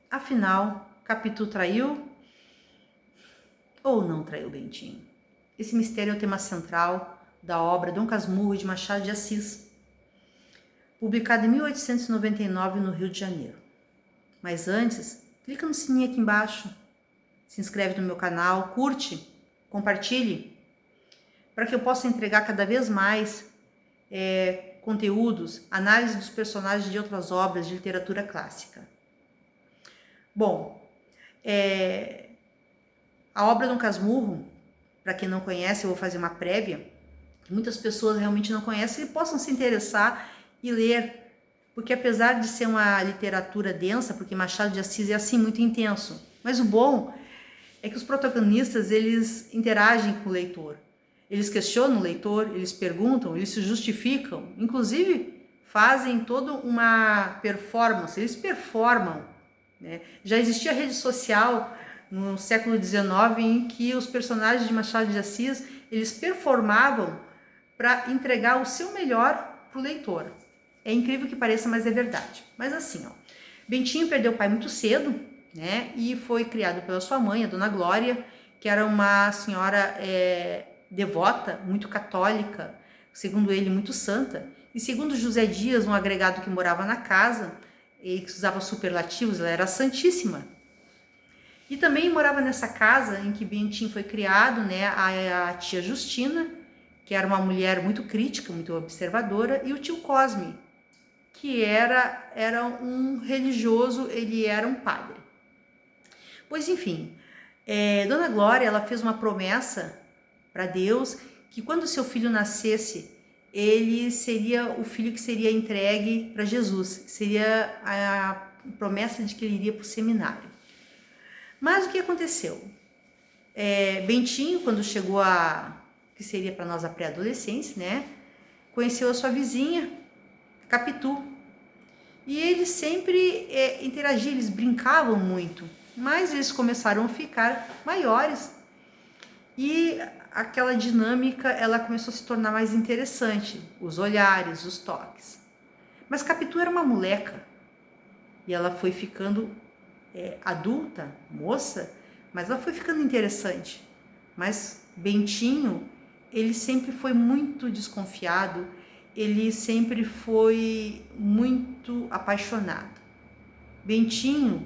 Afinal, Capitu traiu ou não traiu Bentinho? Esse mistério é o tema central da obra Dom Casmurro de Machado de Assis, publicada em 1899 no Rio de Janeiro. Mas antes, clica no sininho aqui embaixo, se inscreve no meu canal, curte, compartilhe, para que eu possa entregar cada vez mais conteúdos, análise dos personagens de outras obras de literatura clássica. Bom, a obra Dom Casmurro, para quem não conhece, eu vou fazer uma prévia, muitas pessoas realmente não conhecem e possam se interessar e ler, porque apesar de ser uma literatura densa, porque Machado de Assis é assim muito intenso, mas o bom é que os protagonistas, eles interagem com o leitor, eles questionam o leitor, eles perguntam, eles se justificam, inclusive fazem toda uma performance, eles performam, né? Já existia rede social no século XIX em que os personagens de Machado de Assis, eles performavam para entregar o seu melhor para o leitor. É incrível que pareça, mas é verdade. Mas assim, Bentinho perdeu o pai muito cedo, né? E foi criado pela sua mãe, a Dona Glória, que era uma senhora devota, muito católica, segundo ele, muito santa. E segundo José Dias, um agregado que morava na casa, e que usava superlativos, ela era santíssima. E também morava nessa casa em que Bentinho foi criado, né, a tia Justina, que era uma mulher muito crítica, muito observadora, e o tio Cosme, que era um religioso, ele era um padre. Pois enfim, Dona Glória, ela fez uma promessa para Deus que quando seu filho nascesse, ele seria o filho que seria entregue para Jesus, seria a promessa de que ele iria para o seminário. Mas o que aconteceu? Bentinho, quando chegou que seria para nós a pré-adolescência, né? Conheceu a sua vizinha, Capitu. E eles sempre interagiam, eles brincavam muito. Mas eles começaram a ficar maiores. E aquela dinâmica, ela começou a se tornar mais interessante. Os olhares, os toques. Mas Capitu era uma moleca. E ela foi ficando adulta, moça, mas ela foi ficando interessante. Mas Bentinho, ele sempre foi muito desconfiado, ele sempre foi muito apaixonado. Bentinho,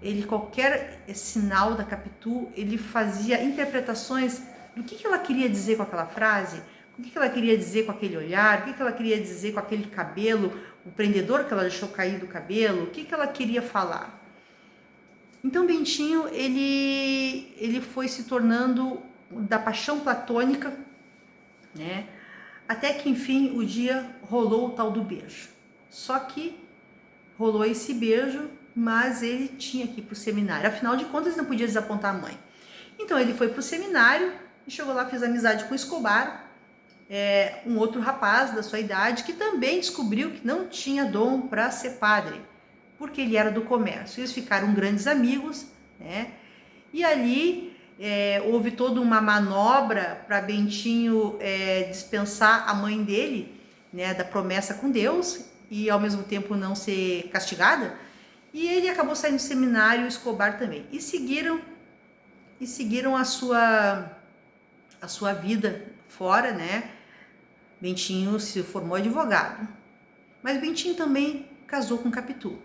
ele qualquer sinal da Capitu, ele fazia interpretações do que ela queria dizer com aquela frase, o que ela queria dizer com aquele olhar, o que ela queria dizer com aquele cabelo, o prendedor que ela deixou cair do cabelo, o que ela queria falar. Então Bentinho, ele foi se tornando da paixão platônica, né? Até que enfim o dia rolou o tal do beijo. Só que rolou esse beijo, mas ele tinha que ir pro seminário. Afinal de contas, não podia desapontar a mãe. Então ele foi pro seminário e chegou lá, fez amizade com Escobar, um outro rapaz da sua idade, que também descobriu que não tinha dom para ser padre, porque ele era do comércio. Eles ficaram grandes amigos, né? E ali houve toda uma manobra para Bentinho dispensar a mãe dele, né, da promessa com Deus e ao mesmo tempo não ser castigada. E ele acabou saindo do seminário, Escobar também. E seguiram a sua vida fora, né? Bentinho se formou advogado. Mas Bentinho também casou com Capitu.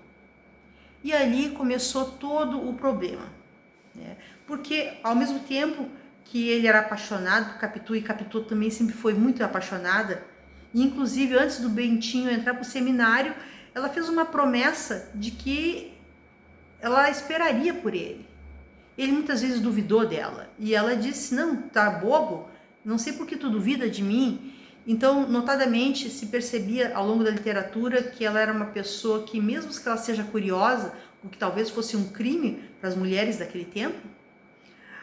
E ali começou todo o problema, né? Porque ao mesmo tempo que ele era apaixonado por Capitu, e Capitu também sempre foi muito apaixonada, e inclusive antes do Bentinho entrar para o seminário, ela fez uma promessa de que ela esperaria por ele. Ele muitas vezes duvidou dela, e ela disse, não, tá bobo, não sei por que tu duvida de mim. Então, notadamente, se percebia ao longo da literatura que ela era uma pessoa que, mesmo que ela seja curiosa, o que talvez fosse um crime para as mulheres daquele tempo,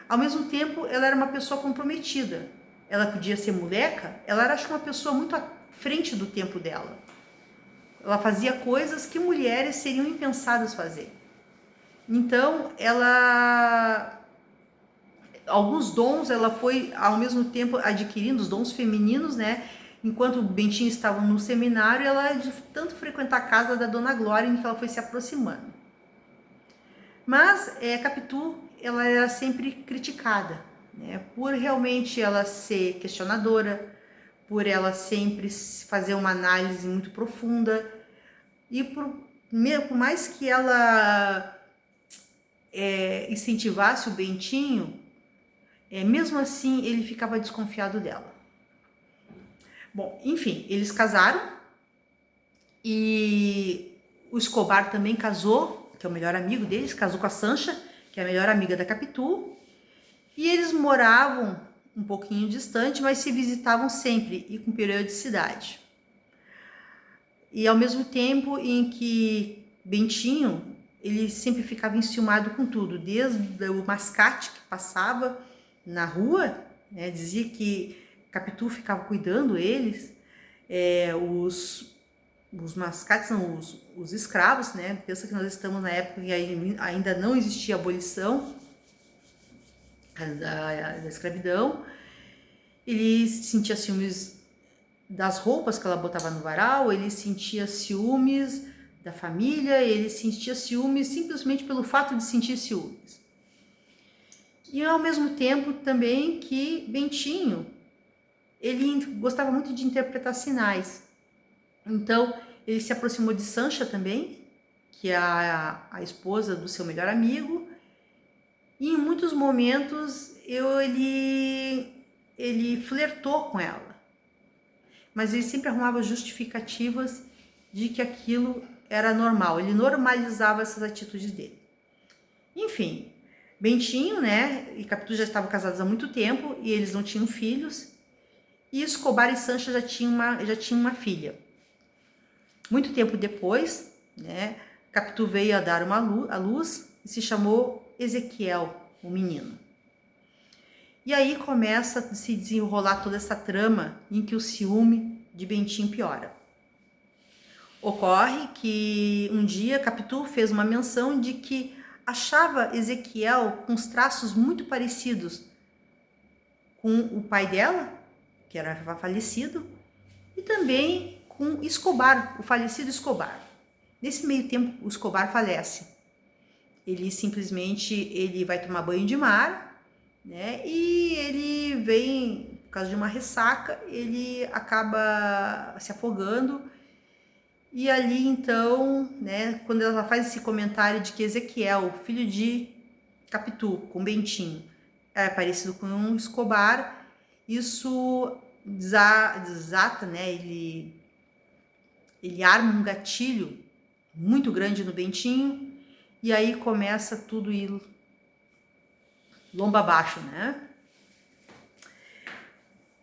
ao mesmo tempo ela era uma pessoa comprometida. Ela podia ser moleca, ela era, acho, uma pessoa muito à frente do tempo dela. Ela fazia coisas que mulheres seriam impensadas fazer. Então, alguns dons ela foi ao mesmo tempo adquirindo, os dons femininos, né? Enquanto o Bentinho estava no seminário, ela de tanto frequentar a casa da Dona Glória, em que ela foi se aproximando. Mas Capitu, ela era sempre criticada, né? Por realmente ela ser questionadora, por ela sempre fazer uma análise muito profunda e por mais que ela incentivasse o Bentinho, mesmo assim ele ficava desconfiado dela. Bom, enfim, eles casaram e o Escobar também casou, que é o melhor amigo deles, casou com a Sancha, que é a melhor amiga da Capitu, e eles moravam um pouquinho distante, mas se visitavam sempre e com periodicidade. E ao mesmo tempo em que Bentinho, ele sempre ficava enciumado com tudo, desde o mascate que passava na rua, né, dizia que Capitu ficava cuidando eles, os mascates são os escravos, né? Pensa que nós estamos na época que ainda não existia a abolição da escravidão. Ele sentia ciúmes das roupas que ela botava no varal, ele sentia ciúmes da família, ele sentia ciúmes simplesmente pelo fato de sentir ciúmes. E ao mesmo tempo também que Bentinho, ele gostava muito de interpretar sinais. Então, ele se aproximou de Sancha também, que é a esposa do seu melhor amigo, e em muitos momentos ele flertou com ela. Mas ele sempre arrumava justificativas de que aquilo era normal, ele normalizava essas atitudes dele. Enfim, Bentinho, né, e Capitu já estavam casados há muito tempo e eles não tinham filhos, e Escobar e Sancha já tinham uma filha. Muito tempo depois, né, Capitu veio a dar à luz e se chamou Ezequiel, o menino. E aí começa a se desenrolar toda essa trama em que o ciúme de Bentinho piora. Ocorre que um dia Capitu fez uma menção de que achava Ezequiel com os traços muito parecidos com o pai dela, que era falecido, e também com Escobar, o falecido Escobar. Nesse meio tempo, o Escobar falece. Ele simplesmente vai tomar banho de mar, né? E ele vem, por causa de uma ressaca, ele acaba se afogando. E ali então, né, quando ela faz esse comentário de que Ezequiel, filho de Capitu, com Bentinho, é parecido com um Escobar, isso desata, né? Ele arma um gatilho muito grande no Bentinho e aí começa tudo ir lomba abaixo, né?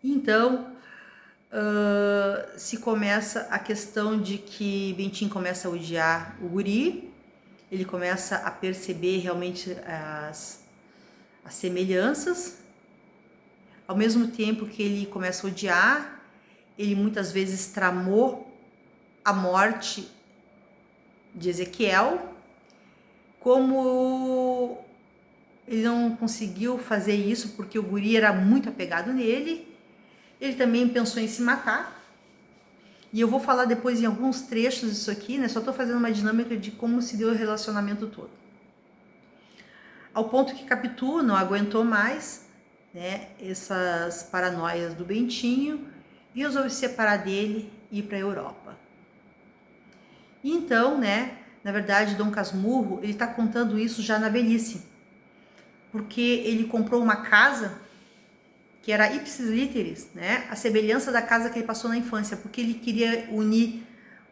Então, se começa a questão de que Bentinho começa a odiar o guri, ele começa a perceber realmente as semelhanças, ao mesmo tempo que ele começa a odiar, ele muitas vezes tramou a morte de Ezequiel. Como ele não conseguiu fazer isso porque o guri era muito apegado nele, ele também pensou em se matar. E eu vou falar depois em alguns trechos disso aqui, né? Só tô fazendo uma dinâmica de como se deu o relacionamento todo. Ao ponto que Capitu não aguentou mais, né, essas paranoias do Bentinho e resolveu se separar dele e ir para a Europa. E então, né, na verdade, Dom Casmurro, ele está contando isso já na velhice, porque ele comprou uma casa que era ipsis literis, né, a semelhança da casa que ele passou na infância, porque ele queria unir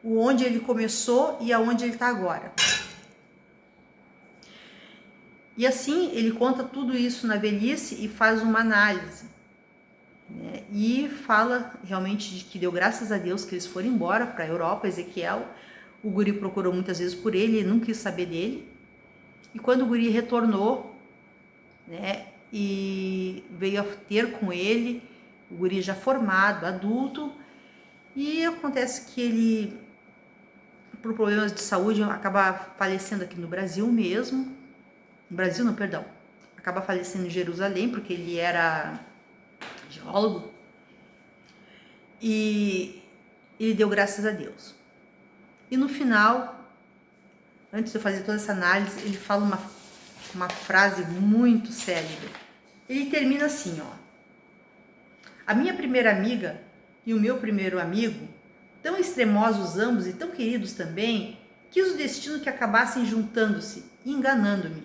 o onde ele começou e aonde ele está agora. E assim, ele conta tudo isso na velhice e faz uma análise, né, e fala realmente de que deu graças a Deus que eles foram embora para a Europa, Ezequiel. O guri procurou muitas vezes por ele, ele não quis saber dele. E quando o guri retornou, né, e veio a ter com ele, o guri já formado, adulto, e acontece que ele, por problemas de saúde, acaba falecendo aqui no Brasil mesmo. No Brasil não, perdão. Acaba falecendo em Jerusalém, porque ele era geólogo. E ele deu graças a Deus. E no final, antes de eu fazer toda essa análise, ele fala uma uma frase muito célebre. Ele termina assim, ó. A minha primeira amiga e o meu primeiro amigo, tão extremosos ambos e tão queridos também, quis o destino que acabassem juntando-se e enganando-me.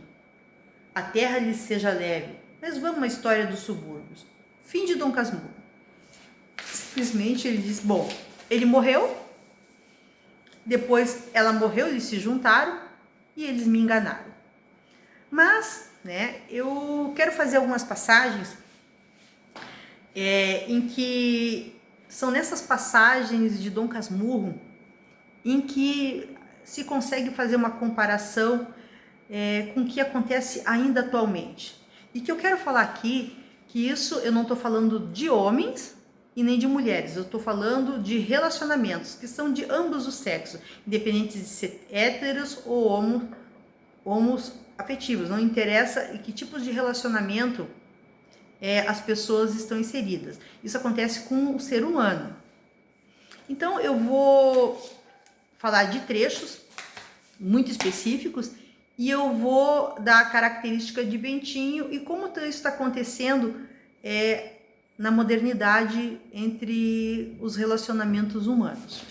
A terra lhes seja leve, mas vamos à história dos subúrbios. Fim de Dom Casmurro. Simplesmente ele diz, bom, ele morreu, depois ela morreu, eles se juntaram e eles me enganaram. Mas, né, eu quero fazer algumas passagens em que são nessas passagens de Dom Casmurro em que se consegue fazer uma comparação com o que acontece ainda atualmente. E que eu quero falar aqui, que isso eu não estou falando de homens e nem de mulheres, eu estou falando de relacionamentos que são de ambos os sexos, independente de ser héteros ou homos afetivos, não interessa em que tipos de relacionamento as pessoas estão inseridas. Isso acontece com o ser humano. Então eu vou falar de trechos muito específicos e eu vou dar a característica de Bentinho e como isso está acontecendo na modernidade entre os relacionamentos humanos.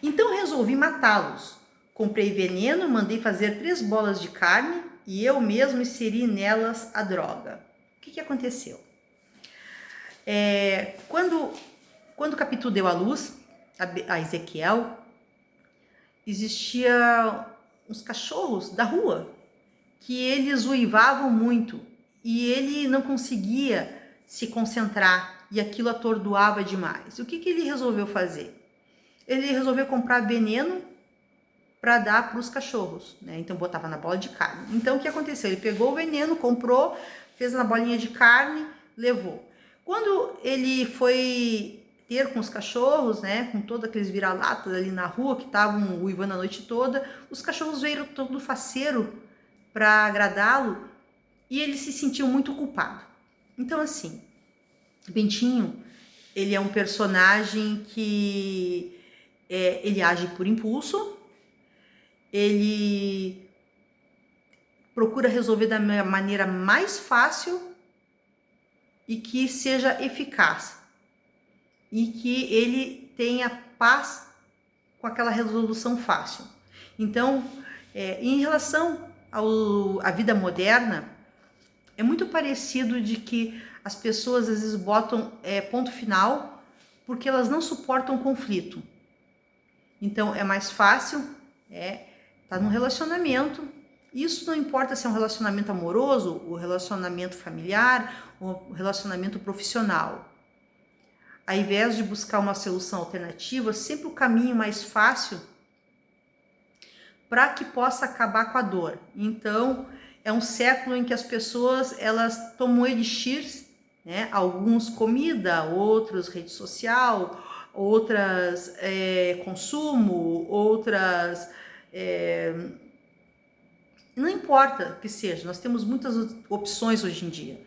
Então resolvi matá-los. Comprei veneno, mandei fazer 3 bolas de carne e eu mesmo inseri nelas a droga. O que aconteceu? Quando Capitu deu à luz a Ezequiel, existia uns cachorros da rua que eles uivavam muito e ele não conseguia se concentrar e aquilo atordoava demais. O que ele resolveu fazer? Ele resolveu comprar veneno para dar para os cachorros, né? Então botava na bola de carne. Então o que aconteceu? Ele pegou o veneno, comprou, fez na bolinha de carne, levou. Quando ele foi ter com os cachorros, né, com todos aqueles vira-latas ali na rua que estavam uivando a noite toda, os cachorros veio todo faceiro para agradá-lo e ele se sentiu muito culpado. Então assim, Bentinho, ele é um personagem que ele age por impulso, ele procura resolver da maneira mais fácil e que seja eficaz e que ele tenha paz com aquela resolução fácil. Então, em relação à vida moderna, é muito parecido de que as pessoas às vezes botam ponto final porque elas não suportam conflito. Então, é mais fácil tá num relacionamento. Isso não importa se é um relacionamento amoroso, o relacionamento familiar, o relacionamento profissional. Ao invés de buscar uma solução alternativa, sempre o caminho mais fácil para que possa acabar com a dor. Então, é um século em que as pessoas elas tomam elixirs, né? Alguns comida, outros rede social, outras consumo, outras não importa que seja, nós temos muitas opções hoje em dia.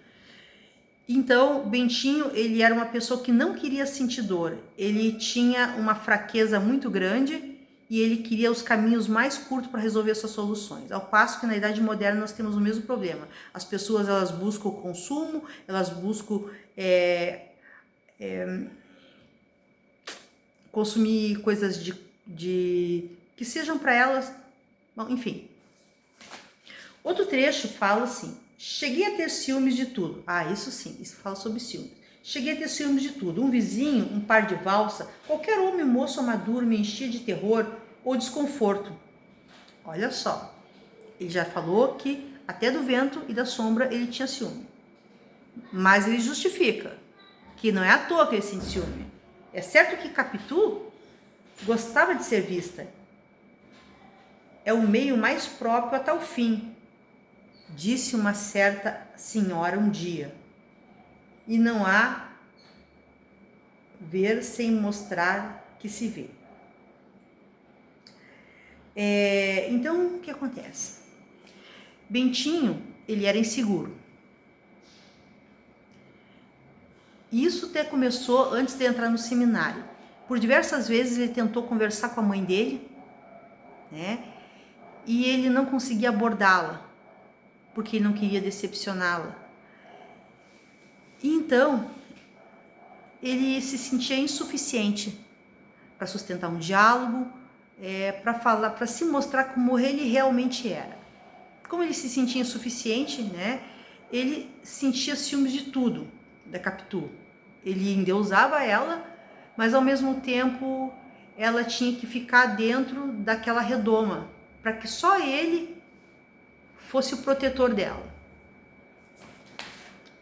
Então, Bentinho, ele era uma pessoa que não queria sentir dor, ele tinha uma fraqueza muito grande e ele queria os caminhos mais curtos para resolver suas soluções. Ao passo que na Idade Moderna nós temos o mesmo problema. As pessoas elas buscam o consumo, elas buscam consumir coisas que sejam para elas, bom, enfim. Outro trecho fala assim: cheguei a ter ciúmes de tudo. Ah, isso sim, isso fala sobre ciúmes. Cheguei a ter ciúmes de tudo. Um vizinho, um par de valsa, qualquer homem moço ou maduro me enchia de terror ou desconforto. Olha só, ele já falou que até do vento e da sombra ele tinha ciúme. Mas ele justifica que não é à toa que ele sente ciúme. É certo que Capitu gostava de ser vista. É o meio mais próprio até o fim, disse uma certa senhora um dia. E não há ver sem mostrar que se vê. Então, o que acontece? Bentinho, ele era inseguro. Isso até começou antes de entrar no seminário. Por diversas vezes ele tentou conversar com a mãe dele, né? e ele não conseguia abordá-la, porque ele não queria decepcioná-la. Então, ele se sentia insuficiente para sustentar um diálogo, para falar, para se mostrar como ele realmente era. Como ele se sentia insuficiente, né? Ele sentia ciúmes de tudo da Capitu. Ele endeusava ela, mas ao mesmo tempo ela tinha que ficar dentro daquela redoma, para que só ele fosse o protetor dela.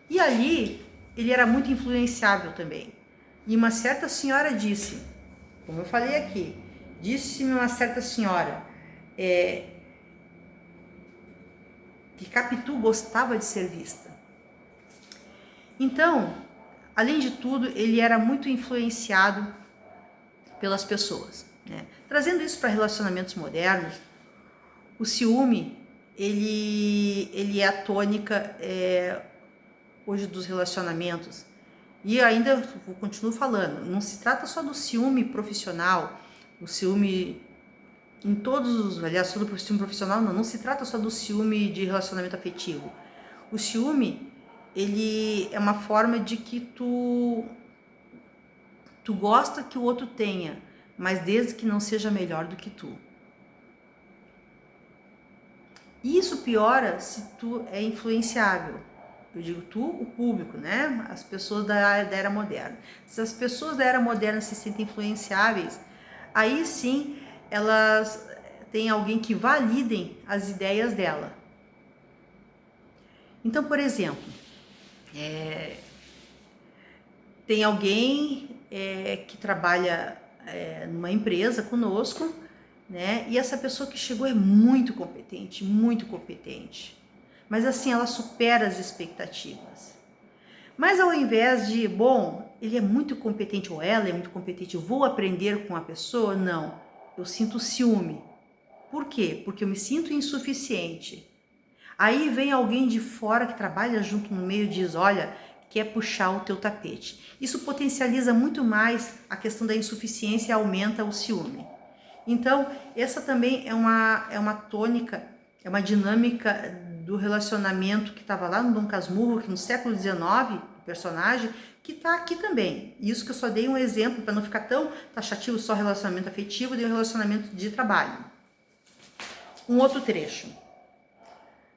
E ali ele era muito influenciável também. E uma certa senhora disse, como eu falei aqui, disse-me uma certa senhora que Capitu gostava de ser vista. Então, além de tudo, ele era muito influenciado pelas pessoas, né? Trazendo isso para relacionamentos modernos, o ciúme, ele é a tônica hoje dos relacionamentos. E ainda eu continuo falando, não se trata só do ciúme profissional, o ciúme em todos os, aliás, só do ciúme profissional, não se trata só do ciúme de relacionamento afetivo. O ciúme, ele é uma forma de que tu gosta que o outro tenha, mas desde que não seja melhor do que tu. E isso piora se tu é influenciável. Eu digo tu, o público, né? As pessoas da era moderna. Se as pessoas da era moderna se sentem influenciáveis, aí sim elas têm alguém que validem as ideias dela. Então, por exemplo, tem alguém que trabalha numa empresa conosco, né? E essa pessoa que chegou é muito competente, muito competente. Mas assim, ela supera as expectativas. Mas ao invés de, bom, ele é muito competente ou ela é muito competente, eu vou aprender com a pessoa, não. Eu sinto ciúme. Por quê? Porque eu me sinto insuficiente. Aí vem alguém de fora que trabalha junto no meio e diz, olha, quer puxar o teu tapete. Isso potencializa muito mais a questão da insuficiência e aumenta o ciúme. Então, essa também é uma tônica, é uma dinâmica do relacionamento que estava lá no Dom Casmurro, que no século XIX, o personagem, que está aqui também. Isso que eu só dei um exemplo, para não ficar tão taxativo só relacionamento afetivo, dei um relacionamento de trabalho. Um outro trecho.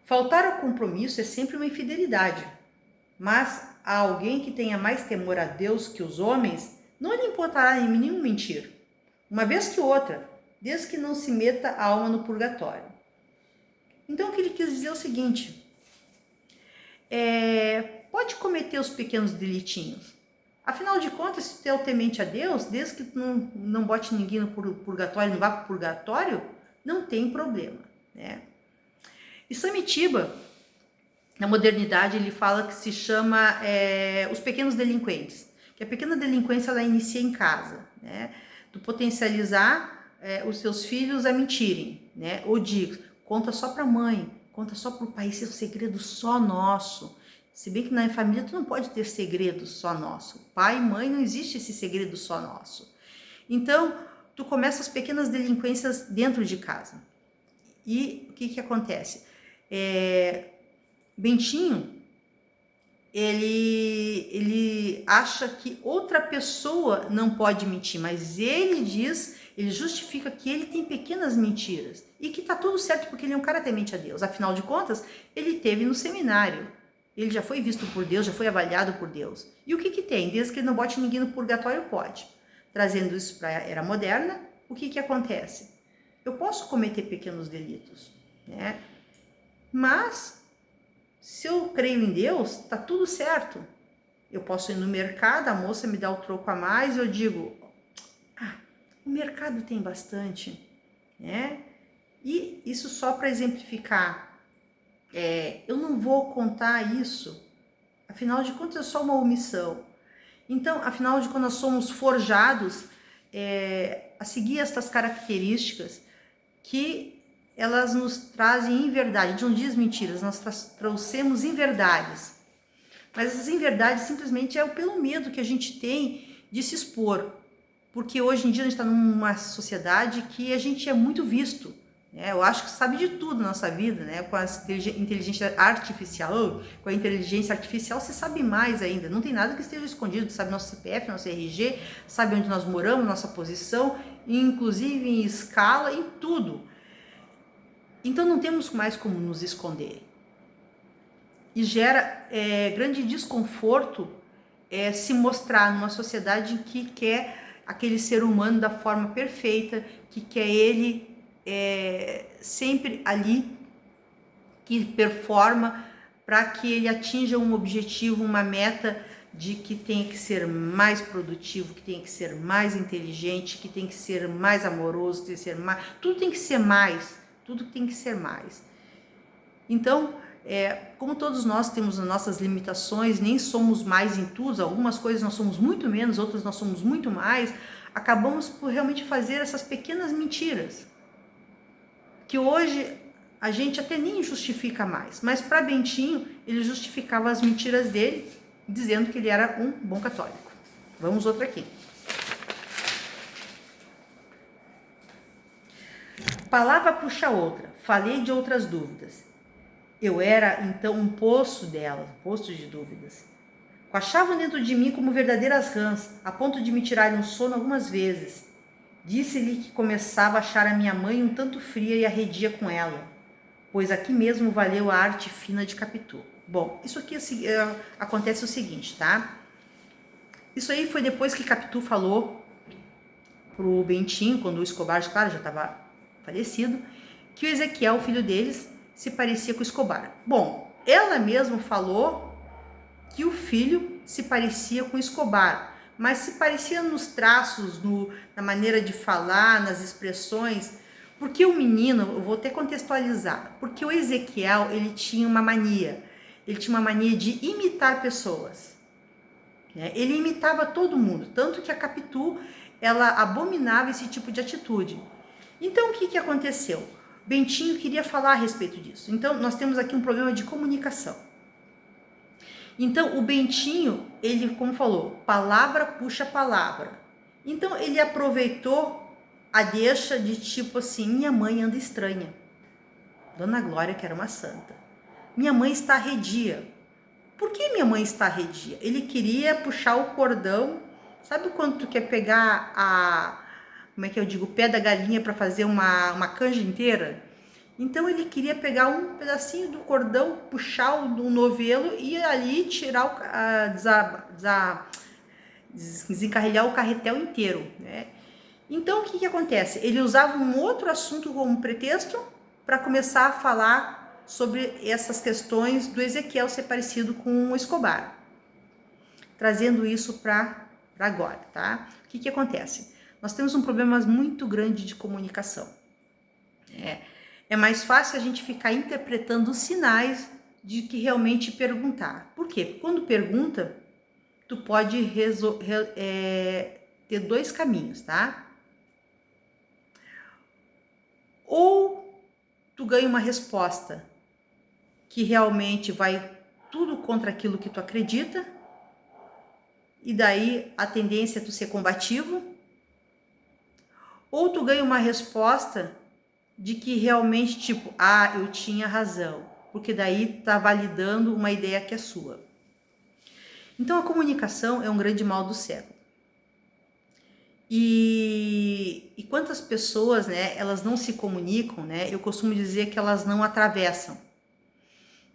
Faltar ao compromisso é sempre uma infidelidade, mas a alguém que tenha mais temor a Deus que os homens, não lhe importará em nenhum mentir, uma vez que outra, desde que não se meta a alma no purgatório. Então, o que ele quis dizer é o seguinte, pode cometer os pequenos delitinhos, afinal de contas, se tu é temente a Deus, desde que tu não bote ninguém no purgatório, não vá para o purgatório, não tem problema, né? E Samitiba, na modernidade, ele fala que se chama os pequenos delinquentes, que a pequena delinquência ela inicia em casa, né? Tu potencializar os seus filhos a mentirem, né? Ou digo, conta só para a mãe, conta só para o pai, esse é um segredo só nosso. Se bem que na família tu não pode ter segredo só nosso. Pai e mãe não existe esse segredo só nosso. Então, tu começa as pequenas delinquências dentro de casa. E o que acontece? Bentinho, ele acha que outra pessoa não pode mentir, mas ele justifica que ele tem pequenas mentiras e que tá tudo certo porque ele é um cara temente a Deus. Afinal de contas, ele teve no seminário, ele já foi visto por Deus, já foi avaliado por Deus. E o que tem? Desde que ele não bote ninguém no purgatório, pode. Trazendo isso para a era moderna, o que acontece? Eu posso cometer pequenos delitos, né? Mas se eu creio em Deus, tá tudo certo. Eu posso ir no mercado, a moça me dá o troco a mais, eu digo, o mercado tem bastante, né? E isso só para exemplificar, eu não vou contar isso, afinal de contas é só uma omissão. Então, afinal de contas, nós somos forjados a seguir estas características que elas nos trazem inverdade. A gente não diz mentiras, nós trouxemos inverdades. Mas essas inverdades simplesmente é pelo medo que a gente tem de se expor. Porque hoje em dia a gente está numa sociedade que a gente é muito visto. né? Eu acho que sabe de tudo na nossa vida, né? Com a inteligência artificial, com a inteligência artificial você sabe mais ainda. Não tem nada que esteja escondido, sabe nosso CPF, nosso RG, sabe onde nós moramos, nossa posição, inclusive em escala, em tudo. Então não temos mais como nos esconder. E gera grande desconforto se mostrar numa sociedade que quer aquele ser humano da forma perfeita, que quer ele sempre ali, que performa para que ele atinja um objetivo, uma meta de que tem que ser mais produtivo, que tem que ser mais inteligente, que tem que ser mais amoroso, tem que ser mais, tudo tem que ser mais, tudo tem que ser mais. Então, como todos nós temos as nossas limitações, nem somos mais em tudo, algumas coisas nós somos muito menos, outras nós somos muito mais, acabamos por realmente fazer essas pequenas mentiras, que hoje a gente até nem justifica mais, mas para Bentinho, ele justificava as mentiras dele, dizendo que ele era um bom católico. Vamos outra aqui. Palavra puxa outra, falei de outras dúvidas. Eu era, então, um poço delas, um poço de dúvidas. Coachavam dentro de mim como verdadeiras rãs, a ponto de me tirarem o sono algumas vezes. Disse-lhe que começava a achar a minha mãe um tanto fria e arredia com ela, pois aqui mesmo valeu a arte fina de Capitu. Bom, isso aqui acontece o seguinte, tá? Isso aí foi depois que Capitu falou pro Bentinho, quando o Escobar, claro, já estava falecido, que o Ezequiel, o filho deles, se parecia com o Escobar. Bom, ela mesma falou que o filho se parecia com o Escobar, mas se parecia nos traços, na maneira de falar, nas expressões, porque o menino, eu vou até contextualizar, porque o Ezequiel, ele tinha uma mania de imitar pessoas, né? Ele imitava todo mundo, tanto que a Capitu, ela abominava esse tipo de atitude. Então, o que aconteceu? Bentinho queria falar a respeito disso. Então, nós temos aqui um problema de comunicação. Então, o Bentinho, ele, como falou, palavra puxa palavra. Então, ele aproveitou a deixa de tipo assim, minha mãe anda estranha. Dona Glória, que era uma santa. Minha mãe está arredia. Por que minha mãe está arredia? Ele queria puxar o cordão. Sabe quando tu quer pegar como é que eu digo, o pé da galinha para fazer uma canja inteira? Então ele queria pegar um pedacinho do cordão, puxar o novelo e ali tirar desencarrilhar o carretel inteiro, né? Então o que acontece? Ele usava um outro assunto como pretexto para começar a falar sobre essas questões do Ezequiel ser parecido com o Escobar, trazendo isso para agora, tá? O que acontece? Nós temos um problema muito grande de comunicação. É mais fácil a gente ficar interpretando os sinais de que realmente perguntar. Por quê? Quando pergunta, tu pode ter dois caminhos, tá? Ou tu ganha uma resposta que realmente vai tudo contra aquilo que tu acredita, e daí a tendência é tu ser combativo, ou tu ganha uma resposta de que realmente, tipo, eu tinha razão, porque daí tá validando uma ideia que é sua. Então, a comunicação é um grande mal do século. E quantas pessoas, né, elas não se comunicam, né? Eu costumo dizer que elas não atravessam.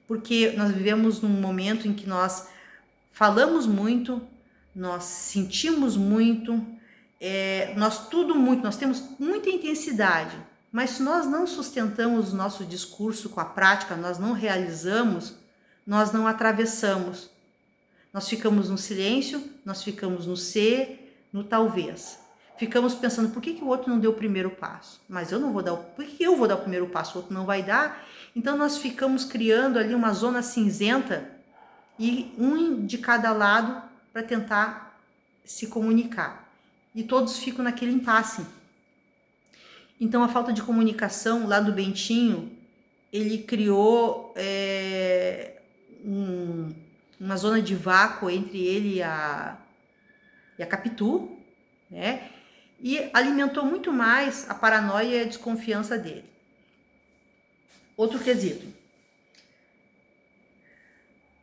Porque nós vivemos num momento em que nós falamos muito, nós sentimos muito, nós temos muita intensidade, mas se nós não sustentamos o nosso discurso com a prática, nós não realizamos, nós não atravessamos. Nós ficamos no silêncio, nós ficamos no ser, no talvez. Ficamos pensando, por que o outro não deu o primeiro passo? Mas eu não vou dar, por que eu vou dar o primeiro passo, o outro não vai dar? Então nós ficamos criando ali uma zona cinzenta e um de cada lado para tentar se comunicar. E todos ficam naquele impasse. Então a falta de comunicação lá do Bentinho, ele criou uma zona de vácuo entre ele e a Capitu, né? E alimentou muito mais a paranoia e a desconfiança dele. Outro quesito.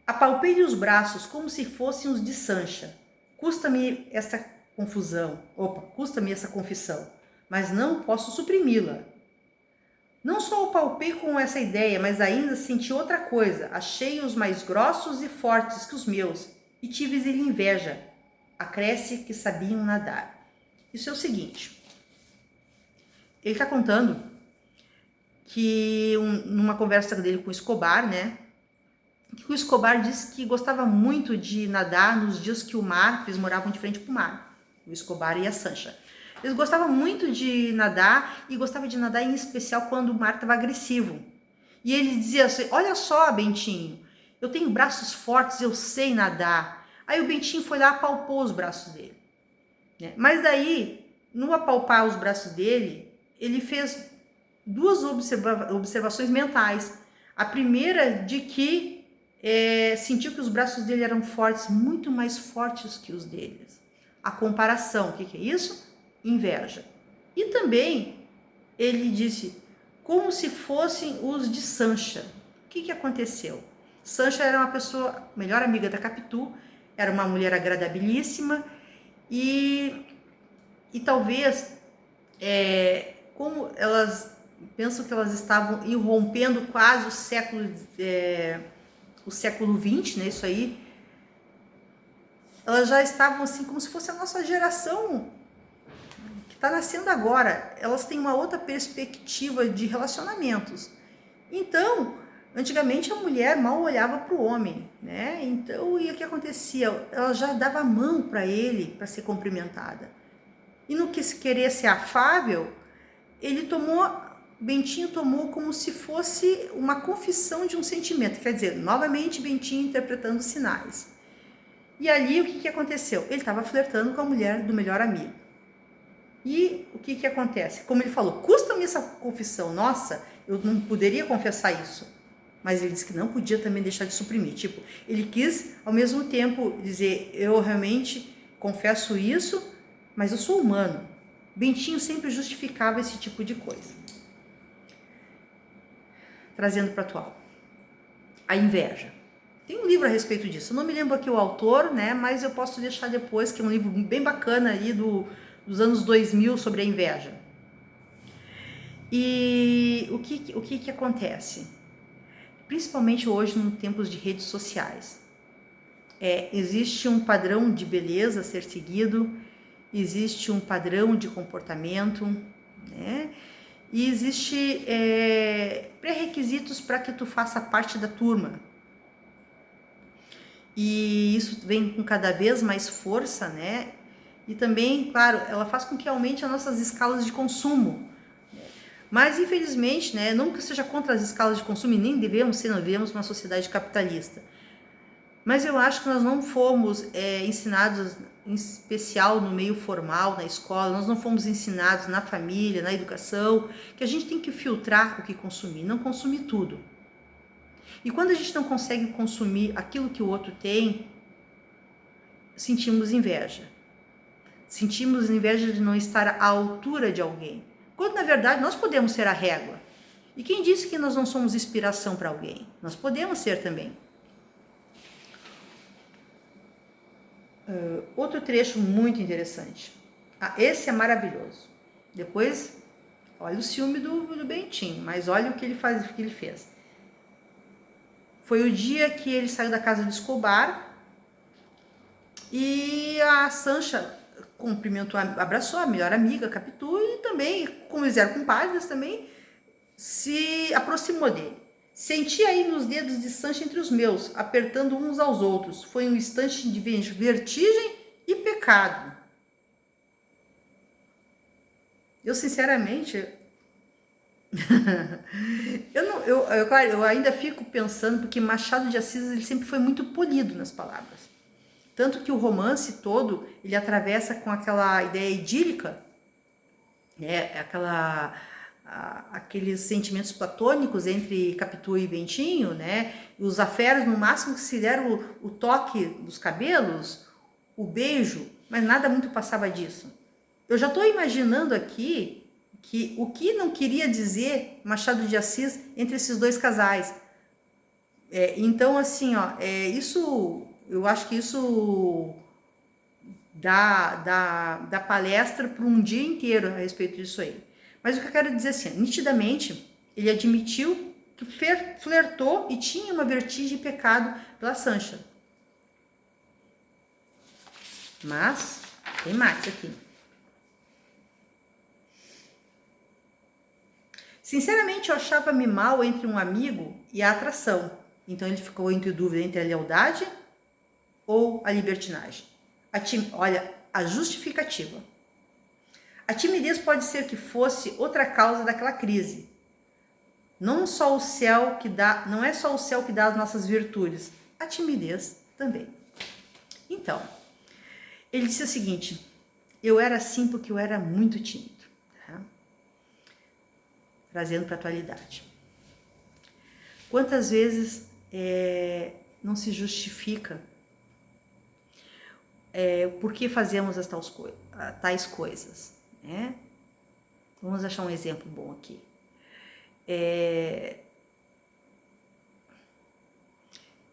Apalpei-lhe os braços como se fossem os de Sancha. Custa-me essa confusão, custa-me essa confissão, mas não posso suprimi-la. Não só o palpei com essa ideia, mas ainda senti outra coisa. Achei-os mais grossos e fortes que os meus, e tive-lhe inveja. Acresce que sabiam nadar. Isso é o seguinte. Ele está contando que numa conversa dele com o Escobar, né? Que o Escobar disse que gostava muito de nadar nos dias que o mar, eles moravam de frente para o mar, o Escobar e a Sancha. Eles gostavam muito de nadar e gostavam de nadar em especial quando o mar estava agressivo. E ele dizia assim, olha só, Bentinho, eu tenho braços fortes, eu sei nadar. Aí o Bentinho foi lá e apalpou os braços dele. Né? Mas daí, no apalpar os braços dele, ele fez duas observações mentais. A primeira de que sentiu que os braços dele eram fortes, muito mais fortes que os deles. A comparação, o que é isso? Inveja. E também ele disse, como se fossem os de Sancha. O que aconteceu? Sancha era uma pessoa, melhor amiga da Capitu, era uma mulher agradabilíssima e talvez, como elas pensam que elas estavam irrompendo quase o século XX, né, isso aí, elas já estavam assim como se fosse a nossa geração que está nascendo agora. Elas têm uma outra perspectiva de relacionamentos. Então, antigamente a mulher mal olhava para o homem, né? Então, e o que acontecia? Ela já dava a mão para ele para ser cumprimentada. E no que se querer ser afável, Bentinho tomou como se fosse uma confissão de um sentimento. Quer dizer, novamente Bentinho interpretando sinais. E ali o que aconteceu? Ele estava flertando com a mulher do melhor amigo. E o que acontece? Como ele falou, custa-me essa confissão. Nossa, eu não poderia confessar isso. Mas ele disse que não podia também deixar de suprimir. Tipo, ele quis ao mesmo tempo dizer, eu realmente confesso isso, mas eu sou humano. Bentinho sempre justificava esse tipo de coisa. Trazendo para o atual. A inveja. Tem um livro a respeito disso. Eu não me lembro aqui o autor, né? Mas eu posso deixar depois, que é um livro bem bacana aí dos anos 2000 sobre a inveja. E o que acontece? Principalmente hoje, nos tempos de redes sociais. Existe um padrão de beleza a ser seguido, existe um padrão de comportamento, né? E existe pré-requisitos para que tu faça parte da turma. E isso vem com cada vez mais força, né? E também, claro, ela faz com que aumente as nossas escalas de consumo. Mas, infelizmente, né, não que seja contra as escalas de consumo, e nem não vivemos uma sociedade capitalista. Mas eu acho que nós não fomos ensinados, em especial no meio formal, na escola, nós não fomos ensinados na família, na educação, que a gente tem que filtrar o que consumir, não consumir tudo. E quando a gente não consegue consumir aquilo que o outro tem, sentimos inveja. Sentimos inveja de não estar à altura de alguém. Quando, na verdade, nós podemos ser a régua. E quem disse que nós não somos inspiração para alguém? Nós podemos ser também. Outro trecho muito interessante. Esse é maravilhoso. Depois, olha o ciúme do Bentinho, mas olha o que ele fez. Foi o dia que ele saiu da casa de Escobar e a Sancha cumprimentou, abraçou a melhor amiga, Capitu, e também, como eles eram compadres, também se aproximou dele. Senti aí nos dedos de Sancha entre os meus, apertando uns aos outros. Foi um instante de vertigem e pecado. Eu, sinceramente, eu ainda fico pensando, porque Machado de Assis ele sempre foi muito polido nas palavras. Tanto que o romance todo, ele atravessa com aquela ideia idílica, né? Aqueles sentimentos platônicos entre Capitu e Bentinho, né? Os aferos, no máximo, que se deram o toque dos cabelos, o beijo, mas nada muito passava disso. Eu já estou imaginando aqui que o que não queria dizer Machado de Assis entre esses dois casais. Então, assim, ó, isso, eu acho que isso dá palestra para um dia inteiro a respeito disso aí. Mas o que eu quero dizer assim, nitidamente, ele admitiu que flertou e tinha uma vertigem e pecado pela Sancha. Mas, tem mais aqui. Sinceramente, eu achava-me mal entre um amigo e a atração. Então ele ficou entre dúvida entre a lealdade ou a libertinagem. Olha, a justificativa. A timidez pode ser que fosse outra causa daquela crise. Não é só o céu que dá as nossas virtudes, a timidez também. Então, ele disse o seguinte: eu era assim porque eu era muito tímido. Tá? Trazendo para a atualidade. Quantas vezes não se justifica por que fazemos as tais coisas, né? Vamos achar um exemplo bom aqui.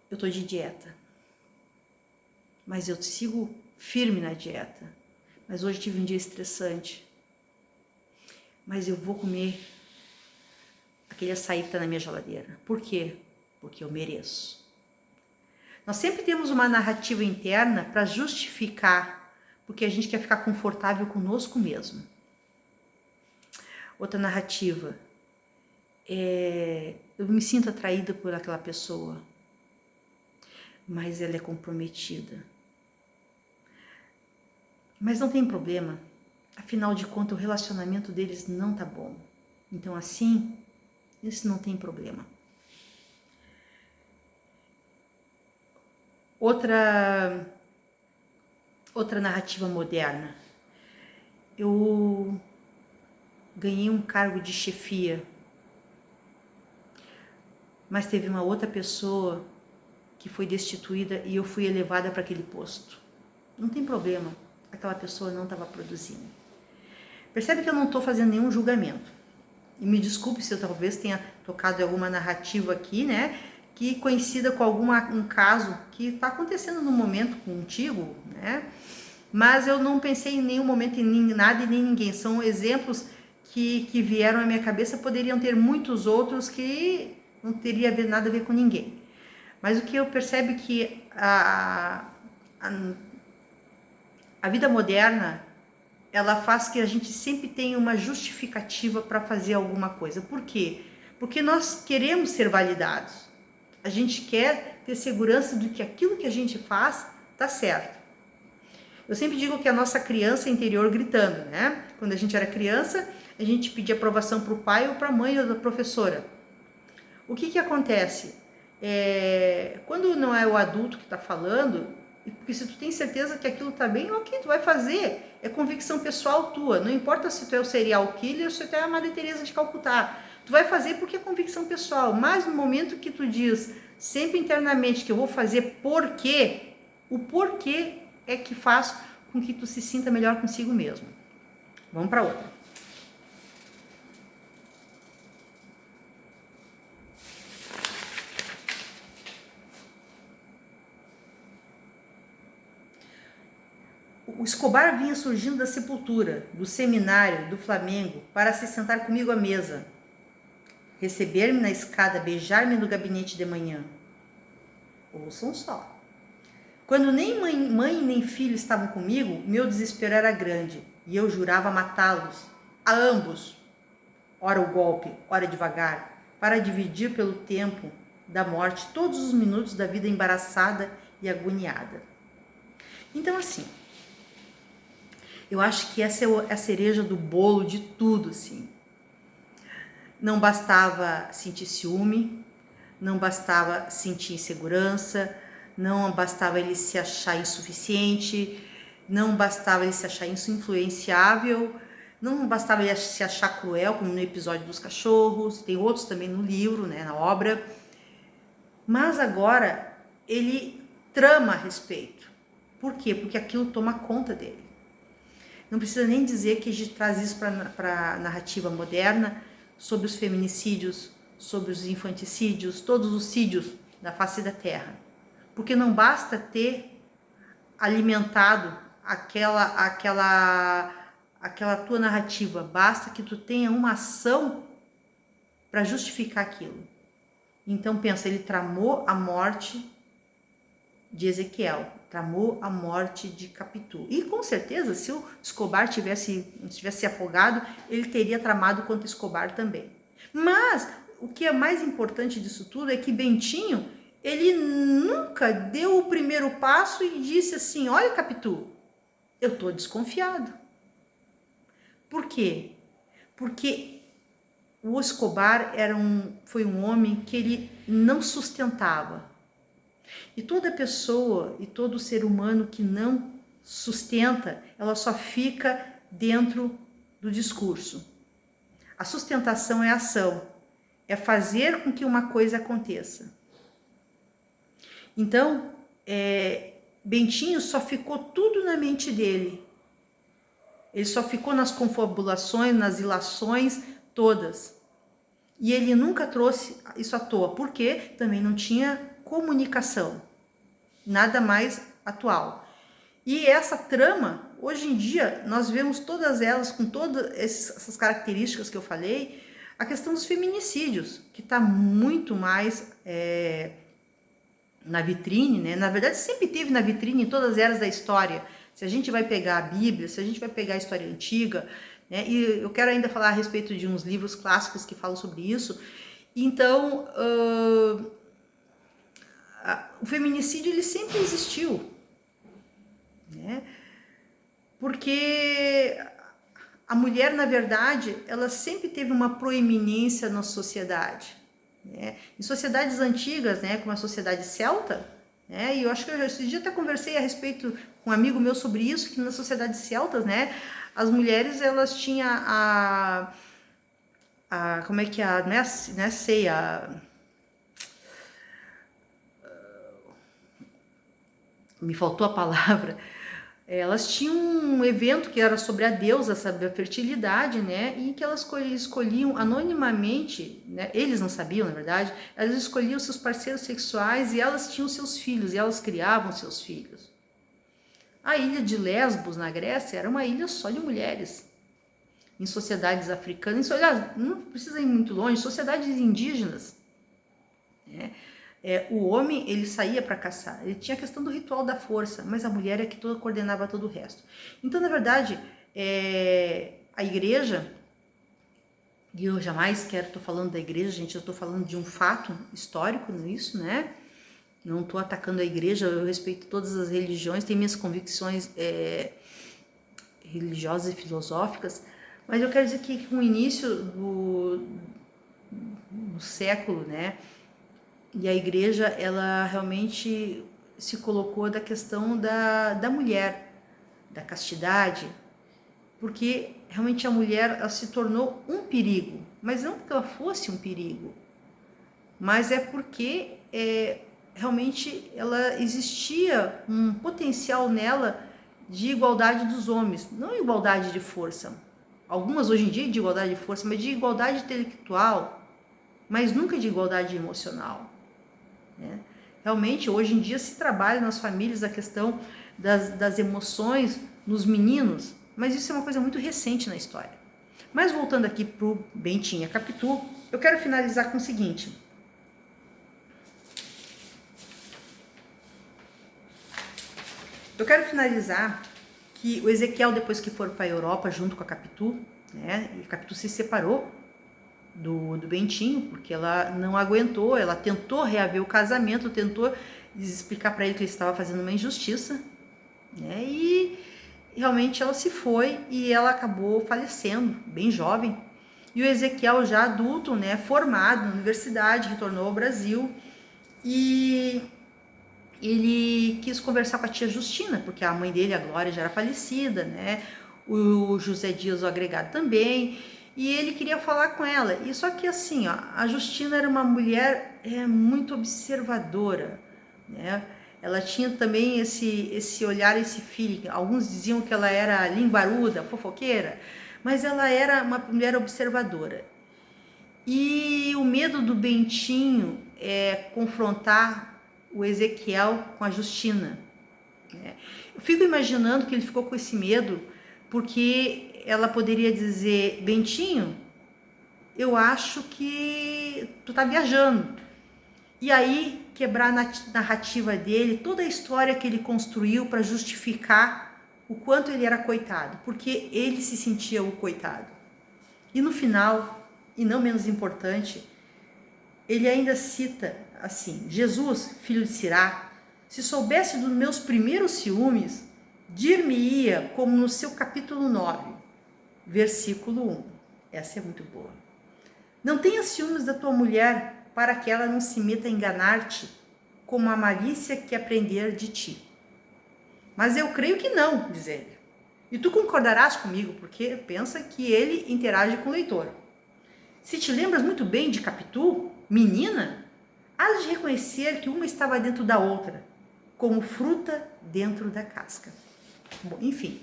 Eu tô de dieta, mas eu sigo firme na dieta. Mas hoje tive um dia estressante. Mas eu vou comer aquele açaí que tá na minha geladeira. Por quê? Porque eu mereço. Nós sempre temos uma narrativa interna para justificar, porque a gente quer ficar confortável conosco mesmo. Outra narrativa eu me sinto atraída por aquela pessoa, mas ela é comprometida. Mas não tem problema, afinal de contas o relacionamento deles não tá bom. Então assim, isso não tem problema. Outra narrativa moderna. Eu ganhei um cargo de chefia, mas teve uma outra pessoa que foi destituída e eu fui elevada para aquele posto. Não tem problema, aquela pessoa não estava produzindo. Percebe que eu não estou fazendo nenhum julgamento. E me desculpe se eu talvez tenha tocado em alguma narrativa aqui, né? Que coincida com um caso que está acontecendo no momento contigo, né? Mas eu não pensei em nenhum momento em nada e nem ninguém. São exemplos que vieram à minha cabeça, poderiam ter muitos outros que não teria nada a ver com ninguém. Mas o que eu percebo é que a vida moderna, ela faz que a gente sempre tenha uma justificativa para fazer alguma coisa. Por quê? Porque nós queremos ser validados. A gente quer ter segurança de que aquilo que a gente faz está certo. Eu sempre digo que a nossa criança interior gritando, né? Quando a gente era criança, a gente pedia aprovação para o pai ou para a mãe ou da professora. O que acontece? Quando não é o adulto que está falando, porque se tu tem certeza que aquilo está bem, ok, tu vai fazer. É convicção pessoal tua. Não importa se tu é o serial killer ou se tu é a Madre Teresa de Calcutá. Tu vai fazer porque é convicção pessoal. Mas no momento que tu diz sempre internamente que eu vou fazer porque, o porquê é que faz com que tu se sinta melhor consigo mesmo. Vamos para outra. O Escobar vinha surgindo da sepultura, do seminário, do Flamengo, para se sentar comigo à mesa, receber-me na escada, beijar-me no gabinete de manhã. Ouçam só. Quando nem mãe nem filho estavam comigo, meu desespero era grande, e eu jurava matá-los, a ambos. Ora o golpe, ora devagar, para dividir pelo tempo da morte todos os minutos da vida embaraçada e agoniada. Então assim, eu acho que essa é a cereja do bolo de tudo, assim. Não bastava sentir ciúme, não bastava sentir insegurança, não bastava ele se achar insuficiente, não bastava ele se achar influenciável, não bastava ele se achar cruel, como no episódio dos cachorros, tem outros também no livro, né, na obra. Mas agora ele trama a respeito. Por quê? Porque aquilo toma conta dele. Não precisa nem dizer que a gente traz isso para a narrativa moderna, sobre os feminicídios, sobre os infanticídios, todos os sídios da face da terra. Porque não basta ter alimentado aquela tua narrativa, basta que tu tenha uma ação para justificar aquilo. Então pensa, ele tramou a morte de Ezequiel, tramou a morte de Capitu. E com certeza, se o Escobar tivesse se afogado, ele teria tramado contra Escobar também. Mas o que é mais importante disso tudo é que Bentinho, ele nunca deu o primeiro passo e disse assim: olha, Capitu, eu tô desconfiado. Por quê? Porque o Escobar foi um homem que ele não sustentava. E toda pessoa e todo ser humano que não sustenta, ela só fica dentro do discurso. A sustentação é a ação, é fazer com que uma coisa aconteça. Então, Bentinho só ficou tudo na mente dele. Ele só ficou nas confabulações, nas ilações todas. E ele nunca trouxe isso à toa, porque também não tinha comunicação. Nada mais atual. E essa trama, hoje em dia, nós vemos todas elas com todas essas características que eu falei. A questão dos feminicídios, que está muito mais na vitrine, né? Na verdade, sempre teve na vitrine em todas as eras da história. Se a gente vai pegar a Bíblia, se a gente vai pegar a história antiga, né? E eu quero ainda falar a respeito de uns livros clássicos que falam sobre isso. Então, o feminicídio ele sempre existiu, né? Porque a mulher, na verdade, ela sempre teve uma proeminência na sociedade, né? Em sociedades antigas, né, como a sociedade celta, né, e eu acho que esse dia até conversei a respeito com um amigo meu sobre isso, que nas sociedades celtas, né, as mulheres, elas tinham como é que é, não é ceia, me faltou a palavra. Elas tinham um evento que era sobre a deusa, sabe, a fertilidade, né? E que elas escolhiam anonimamente, né? Eles não sabiam, na verdade, elas escolhiam seus parceiros sexuais e elas tinham seus filhos, e elas criavam seus filhos. A ilha de Lesbos, na Grécia, era uma ilha só de mulheres. Em sociedades africanas, não precisa ir muito longe, sociedades indígenas, né? O homem, ele saía para caçar, ele tinha a questão do ritual da força, mas a mulher é que coordenava todo o resto. Então, na verdade, a igreja, e eu jamais estou falando da igreja, gente, eu estou falando de um fato histórico nisso, né? Não estou atacando a igreja, eu respeito todas as religiões, tenho minhas convicções religiosas e filosóficas, mas eu quero dizer que com o início do século, né? E a igreja, ela realmente se colocou da questão da mulher, da castidade, porque realmente a mulher ela se tornou um perigo, mas não porque ela fosse um perigo, mas é porque realmente ela existia um potencial nela de igualdade dos homens, não igualdade de força. Algumas hoje em dia de igualdade de força, mas de igualdade intelectual, mas nunca de igualdade emocional. Realmente, hoje em dia se trabalha nas famílias a questão das emoções nos meninos, mas isso é uma coisa muito recente na história. Mas voltando aqui para o Bentinho Capitu, eu quero finalizar com o seguinte. Eu quero finalizar que o Ezequiel, depois que for para a Europa junto com a Capitu, né, e a Capitu se separou do Bentinho, porque ela não aguentou, ela tentou reaver o casamento, tentou explicar para ele que ele estava fazendo uma injustiça, né? E realmente ela se foi e ela acabou falecendo, bem jovem. E o Ezequiel, já adulto, né, formado na universidade, retornou ao Brasil e ele quis conversar com a tia Justina, porque a mãe dele, a Glória, já era falecida, né? O José Dias, o agregado, também. E ele queria falar com ela. E só que assim, ó, a Justina era uma mulher muito observadora, né? ela tinha também esse olhar, esse feeling. Alguns diziam que ela era linguaruda, fofoqueira, mas ela era uma mulher observadora. E o medo do Bentinho é confrontar o Ezequiel com a Justina. Eu fico imaginando que ele ficou com esse medo porque ela poderia dizer: Bentinho, eu acho que tu tá viajando. E aí quebrar a narrativa dele, toda a história que ele construiu para justificar o quanto ele era coitado, porque ele se sentia o coitado. E no final, e não menos importante, ele ainda cita assim: Jesus, filho de Sirá, se soubesse dos meus primeiros ciúmes, dir-me-ia como no seu capítulo 9, versículo 1. Essa é muito boa. Não tenha ciúmes da tua mulher, para que ela não se meta a enganar-te, como a malícia que aprender de ti. Mas eu creio que não, diz ele. E tu concordarás comigo, porque pensa que ele interage com o leitor. Se te lembras muito bem de Capitu, menina, hás de reconhecer que uma estava dentro da outra, como fruta dentro da casca. Bom, enfim.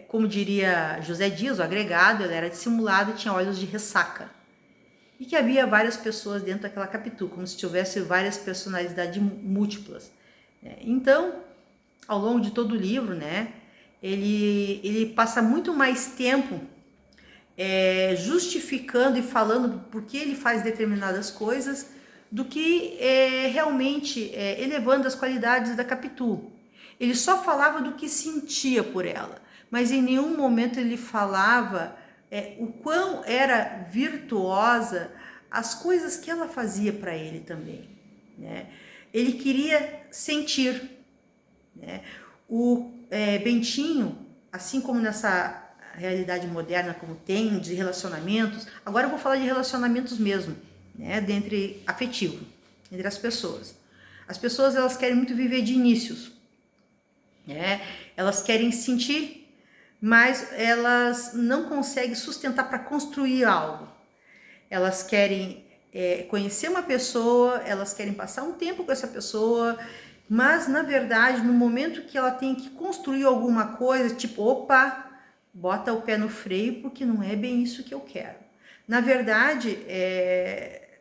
Como diria José Dias, o agregado, ele era dissimulado e tinha olhos de ressaca. E que havia várias pessoas dentro daquela Capitu, como se tivesse várias personalidades múltiplas. Então, ao longo de todo o livro, né, ele passa muito mais tempo justificando e falando por que ele faz determinadas coisas, do que realmente elevando as qualidades da Capitu. Ele só falava do que sentia por ela, mas em nenhum momento ele falava o quão era virtuosa as coisas que ela fazia para ele também, né? Ele queria sentir, né? O Bentinho, assim como nessa realidade moderna como tem de relacionamentos, agora eu vou falar de relacionamentos mesmo, né? Dentre afetivo, entre as pessoas. As pessoas, elas querem muito viver de inícios, né? Elas querem sentir, mas elas não conseguem sustentar para construir algo. Elas querem conhecer uma pessoa, elas querem passar um tempo com essa pessoa, mas na verdade, no momento que ela tem que construir alguma coisa, tipo, opa, bota o pé no freio, porque não é bem isso que eu quero. Na verdade, é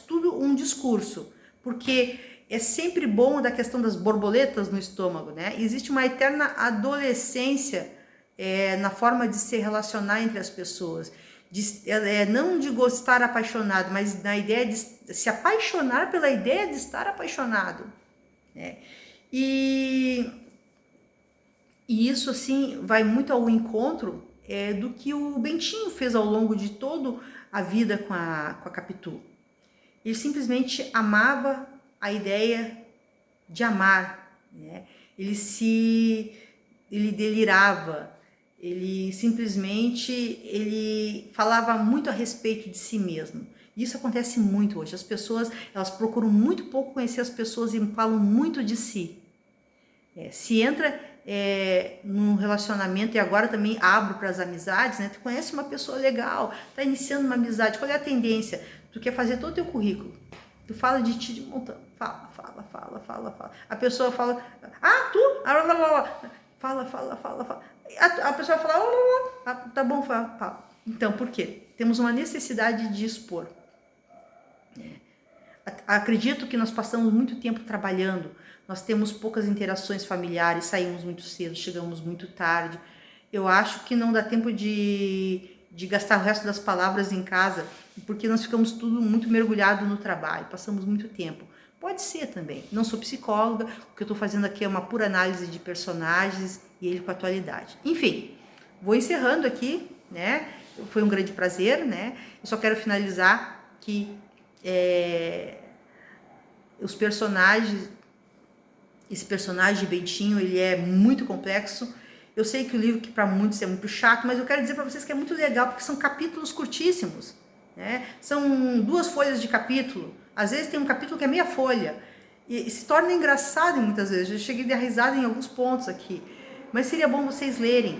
tudo um discurso, porque é sempre bom da questão das borboletas no estômago, né? Existe uma eterna adolescência na forma de se relacionar entre as pessoas. Não de gostar apaixonado, mas na ideia de se apaixonar pela ideia de estar apaixonado, né? E isso, assim, vai muito ao encontro do que o Bentinho fez ao longo de toda a vida com a Capitu. Ele simplesmente amava a ideia de amar, né? Ele delirava, ele simplesmente falava muito a respeito de si mesmo. Isso acontece muito hoje. As pessoas, elas procuram muito pouco conhecer as pessoas e falam muito de si. Se entra num relacionamento, e agora também abro para as amizades, né? Tu conhece uma pessoa legal, tá iniciando uma amizade, qual é a tendência? Tu quer fazer todo o teu currículo. Tu fala de ti de montão. Fala. A pessoa fala, tu? Fala. A pessoa fala, tá bom, fala. Então, por quê? Temos uma necessidade de expor. Acredito que nós passamos muito tempo trabalhando, nós temos poucas interações familiares, saímos muito cedo, chegamos muito tarde. Eu acho que não dá tempo de gastar o resto das palavras em casa, porque nós ficamos tudo muito mergulhado no trabalho, passamos muito tempo. Pode ser também, não sou psicóloga, o que eu estou fazendo aqui é uma pura análise de personagens e ele com a atualidade. Enfim, vou encerrando aqui, né? Foi um grande prazer, né? Eu só quero finalizar que esse personagem de Bentinho, ele é muito complexo. Eu sei que o livro, que para muitos é muito chato, mas eu quero dizer para vocês que é muito legal, porque são capítulos curtíssimos, né? São 2 folhas de capítulo. Às vezes tem um capítulo que é meia folha. E se torna engraçado muitas vezes. Eu cheguei a dar risada em alguns pontos aqui. Mas seria bom vocês lerem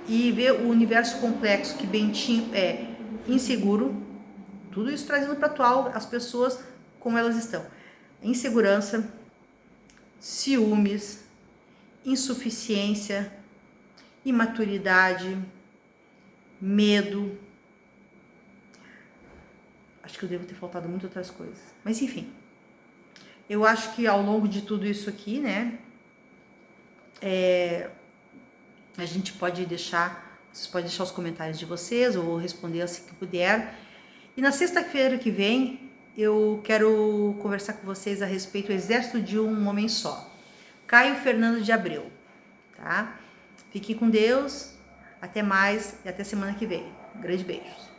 e ver o universo complexo que Bentinho é inseguro. Tudo isso trazendo para atual as pessoas como elas estão. Insegurança, ciúmes, insuficiência, imaturidade, medo. Acho que eu devo ter faltado muitas outras coisas. Mas enfim, eu acho que ao longo de tudo isso aqui, né, a gente pode deixar, vocês podem deixar os comentários de vocês, ou responder assim que puder. E na sexta-feira que vem, eu quero conversar com vocês a respeito do Exército de um Homem Só. Caio Fernando de Abreu, tá? Fiquem com Deus, até mais e até semana que vem. Grande beijos.